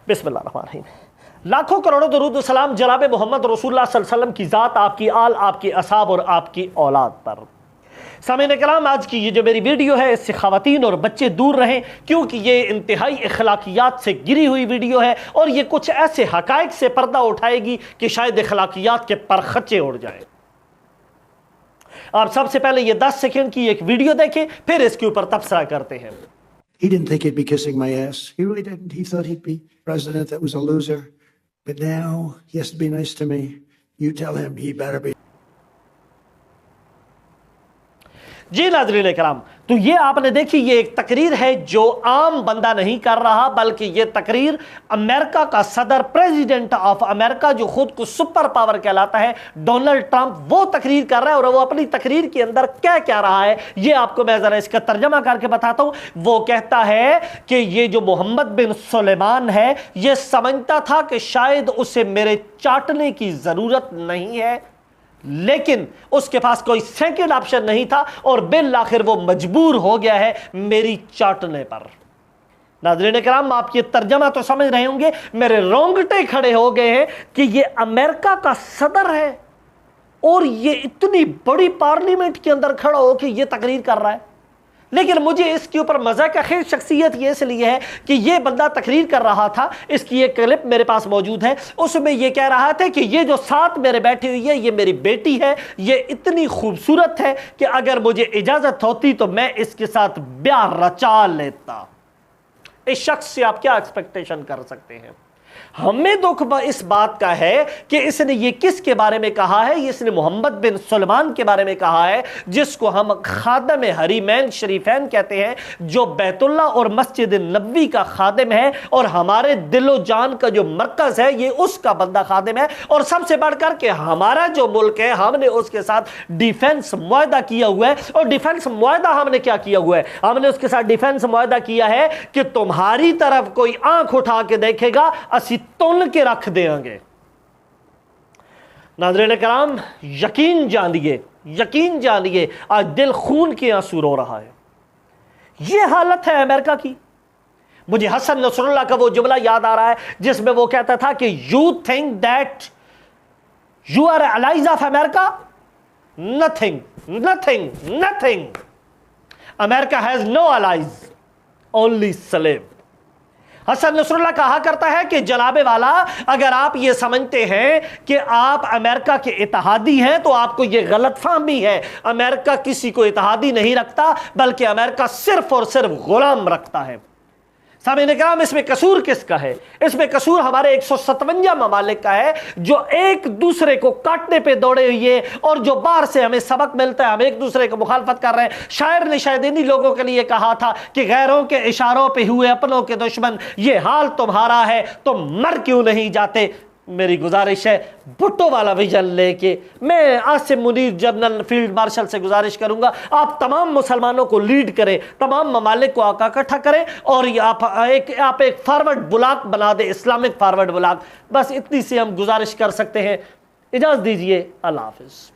بسم اللہ الرحمن الرحیم۔ لاکھوں کروڑوں درود و سلام جناب محمد رسول اللہ صلی اللہ علیہ وسلم کی ذات، آپ کی آل، آپ کی اصحاب اور آپ کی اولاد پر۔ سامعین کرام، آج کی یہ جو میری ویڈیو ہے اس سے خواتین اور بچے دور رہیں، کیونکہ یہ انتہائی اخلاقیات سے گری ہوئی ویڈیو ہے اور یہ کچھ ایسے حقائق سے پردہ اٹھائے گی کہ شاید اخلاقیات کے پرخچے اڑ جائیں۔ آپ سب سے پہلے یہ 10 سیکنڈ کی ایک ویڈیو دیکھیں، پھر اس کے اوپر تبصرہ کرتے ہیں۔ He didn't think he'd be kissing my ass. He really didn't. He thought he'd be president that was a loser. But now he has to be nice to me. You tell him he better be. جی ناظرین کرام، تو یہ آپ نے دیکھی، یہ ایک تقریر ہے جو عام بندہ نہیں کر رہا، بلکہ یہ تقریر امریکہ کا صدر، پریزیڈنٹ آف امریکہ، جو خود کو سپر پاور کہلاتا ہے، ڈونلڈ ٹرمپ، وہ تقریر کر رہا ہے۔ اور وہ اپنی تقریر کے اندر کیا رہا ہے یہ آپ کو میں ذرا اس کا ترجمہ کر کے بتاتا ہوں۔ وہ کہتا ہے کہ یہ جو محمد بن سلیمان ہے یہ سمجھتا تھا کہ شاید اسے میرے چاٹنے کی ضرورت نہیں ہے، لیکن اس کے پاس کوئی سیکنڈ آپشن نہیں تھا اور بالآخر وہ مجبور ہو گیا ہے میری چاٹنے پر۔ ناظرین کرام، آپ یہ ترجمہ تو سمجھ رہے ہوں گے، میرے رونگٹے کھڑے ہو گئے ہیں کہ یہ امریکہ کا صدر ہے اور یہ اتنی بڑی پارلیمنٹ کے اندر کھڑا ہو کے یہ تقریر کر رہا ہے۔ لیکن مجھے اس کے اوپر مزہ کا خیز شخصیت یہ اس لیے ہے کہ یہ بندہ تقریر کر رہا تھا، اس کی ایک کلپ میرے پاس موجود ہے، اس میں یہ کہہ رہا تھا کہ یہ جو ساتھ میرے بیٹھی ہوئی ہے یہ میری بیٹی ہے، یہ اتنی خوبصورت ہے کہ اگر مجھے اجازت ہوتی تو میں اس کے ساتھ بیاہ رچا لیتا۔ اس شخص سے آپ کیا ایکسپیکٹیشن کر سکتے ہیں؟ ہمیں دکھ اس بات کا ہے کہ اس نے یہ کس کے بارے میں کہا ہے؟ اس نے محمد بن سلمان کے بارے میں کہا ہے، جس کو ہم خادم حریمین شریفین کہتے ہیں، جو بیت اللہ اور مسجد نبوی کا خادم ہے اور ہمارے دل و جان کا جو مرکز ہے یہ اس کا بندہ خادم ہے۔ اور سب سے بڑھ کر کہ ہمارا جو ملک ہے ہم نے اس کے ساتھ ڈیفنس معاہدہ کیا ہوا ہے، اور ڈیفنس معاہدہ ہم نے کیا کیا ہوا ہے؟ ہم نے اس کے ساتھ ڈیفنس معاہدہ کیا ہے کہ تمہاری طرف کوئی آنکھ اٹھا کے دیکھے گا اسی تن کے رکھ دیں گے۔ ناظرین کرام، یقین جانیے آج دل خون کے آنسو رو رہا ہے۔ یہ حالت ہے امریکہ کی۔ مجھے حسن نصر اللہ کا وہ جملہ یاد آ رہا ہے جس میں وہ کہتا تھا کہ you think that you are allies of America? Nothing. America has no allies, only slave. حسن نصر اللہ کہا کرتا ہے کہ جناب والا، اگر آپ یہ سمجھتے ہیں کہ آپ امریکہ کے اتحادی ہیں تو آپ کو یہ غلط فہمی ہے۔ امریکہ کسی کو اتحادی نہیں رکھتا، بلکہ امریکہ صرف اور صرف غلام رکھتا ہے۔ سامعین کرام، اس میں قصور کس کا ہے؟ اس میں قصور ہمارے 157 ممالک کا ہے جو ایک دوسرے کو کاٹنے پہ دوڑے ہوئے، اور جو باہر سے ہمیں سبق ملتا ہے ہم ایک دوسرے کو مخالفت کر رہے ہیں۔ شاعر نے شاید انہی لوگوں کے لیے کہا تھا کہ غیروں کے اشاروں پہ ہوئے اپنوں کے دشمن، یہ حال تمہارا ہے تم مر کیوں نہیں جاتے۔ میری گزارش ہے بھٹو والا ویژن لے کے میں Asim Munir general field marshal سے گزارش کروں گا، آپ تمام مسلمانوں کو لیڈ کریں، تمام ممالک کو اکٹھا کریں اور آپ ایک فارورڈ بلاک بنا دیں، اسلامک فارورڈ بلاک۔ بس اتنی سی ہم گزارش کر سکتے ہیں۔ اجازت دیجیے، اللہ حافظ۔